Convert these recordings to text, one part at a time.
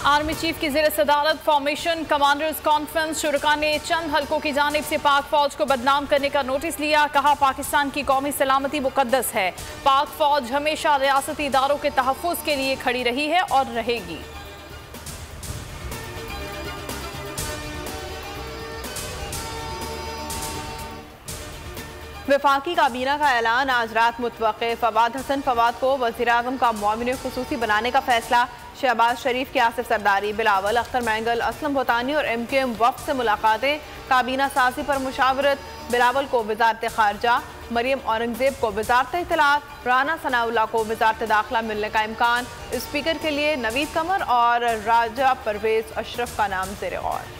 Army chief की ज़ेर सदारत फॉर्मेशन कमांडर्स कॉन्फ्रेंस शुरका ने चंद हल्कों की जानिब से पाक फौज को बदनाम करने का नोटिस लिया। कहा, पाकिस्तान की कौमी सलामती मुकद्दस है। पाक फौज हमेशा रियासती इदारों के तहफ़्फ़ुज़ के लिए खड़ी रही है और रहेगी। वफाकी काबीना का ऐलान, आज रात मुतवक्के। फवाद हसन फवाद को वज़ीर-ए-आज़म का मुआविन खुसूसी बनाने का फैसला। शहबाज शरीफ की आसिफ सरदारी, बिलावल, अख्तर मैंगल, असलम भूतानी और MQM वफ़द से मुलाकातें। काबीना साजी पर मुशावरत। बिलावल को वज़ारत ख़ारजा, मरियम औरंगज़ेब को वज़ारत इत्तलात, राना सनाउल्लाह को वज़ारत दाखिला मिलने का इम्कान। स्पीकर के लिए नवीद कमर और राजा परवेज़ अशरफ का नाम ज़ेर गौर।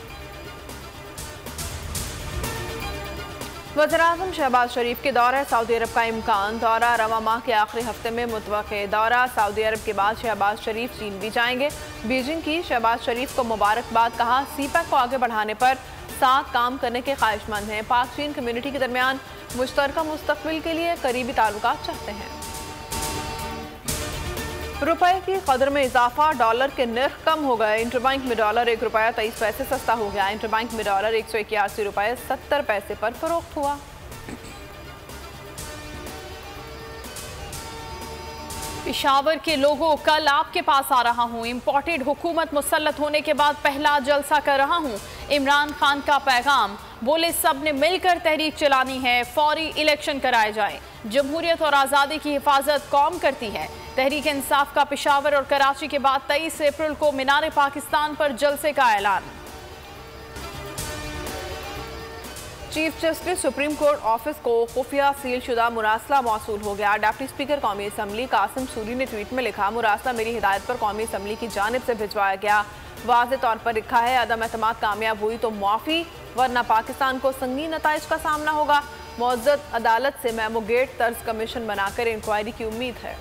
वज़ीर-ए-आज़म शहबाज शरीफ के दौरा सऊदी अरब का इम्कान। दौरा रवा माह के आखिरी हफ्ते में मुतवक्के। दौरा सऊदी अरब के बाद शहबाज शरीफ चीन भी जाएंगे। बीजिंग की शहबाज शरीफ को मुबारकबाद। कहा, CPEC को आगे बढ़ाने पर साथ काम करने के ख्वाहिशमंद हैं। पाक चीन कम्युनिटी के दरमियान मुश्तरका मुस्तकबिल के लिए करीबी ताल्लुकात चाहते हैं। रुपए की कदर में इजाफा, डॉलर के नर्ख कम हो गए। इंटरबैंक में डॉलर 1 रुपया 23 पैसे सस्ता हो गया। इंटरबैंक में डॉलर 181 रुपये 70 पैसे पर फरोख्त हुआ। पेशावर के लोगों, कल आपके पास आ रहा हूँ। इम्पोर्टेड हुकूमत मुसल्लत होने के बाद पहला जलसा कर रहा हूँ। इमरान खान का पैगाम, बोले सब ने मिलकर तहरीक चलानी है, फौरी इलेक्शन कराए जाएं। जमहूरियत और आज़ादी की हिफाजत कौम करती है। तहरीक इंसाफ का पेशावर और कराची के बाद 23 अप्रैल को मीनार पाकिस्तान पर जलसे का ऐलान। Chief justice supreme court office को खुफिया सील शुदा मुरासला मौसूल हो गया। डिप्टी स्पीकर कौमी असम्बली कासिम सूरी ने ट्वीट में लिखा, मुरासला मेरी हिदायत पर कौमी असम्बली की जानिब से भिजवाया गया। वाज़े तौर पर लिखा है, अदम एतमाद कामयाब हुई तो मुआफ़ी, वरना पाकिस्तान को संगीन नताइज का सामना होगा। मुअज़्ज़ज़ अदालत से मेमोगेट तर्ज कमीशन बनाकर इंक्वायरी की उम्मीद है।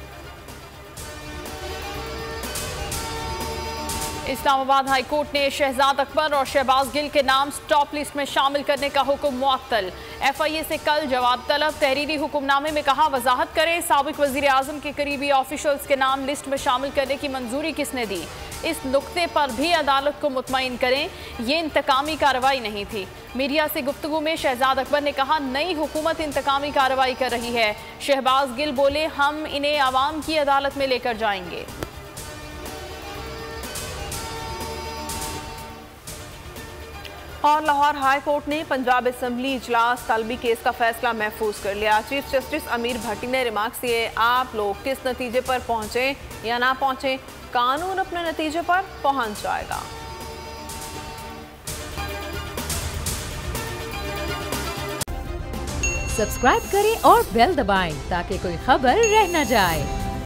इस्लामाबाद हाई कोर्ट ने शहजाद अकबर और शहबाज गिल के नाम स्टॉप लिस्ट में शामिल करने का हुक्म मुअत्तल। FIA से कल जवाब तलब। तहरीरी हुक्मनामे में कहा, वजाहत करें साबिक वज़ीर-ए-आज़म के करीबी ऑफिशल्स के नाम लिस्ट में शामिल करने की मंजूरी किसने दी। इस नुक्ते पर भी अदालत को मुतमईन करें, ये इंतकामी कार्रवाई नहीं थी। मीडिया से गुफ्तगू में शहजाद अकबर ने कहा, नई हुकूमत इंतकामी कार्रवाई कर रही है। शहबाज गिल बोले, हम इन्हें आवाम की अदालत में लेकर जाएंगे। और लाहौर हाई कोर्ट ने पंजाब असम्बली इजलास तलबी केस का फैसला महफूज कर लिया। चीफ जस्टिस अमीर भट्टी ने रिमार्क्स दिए, आप लोग किस नतीजे पर पहुंचे या ना पहुंचे, कानून अपने नतीजे पर पहुंच जाएगा। सब्सक्राइब करें और बेल दबाएं ताकि कोई खबर रह न जाए।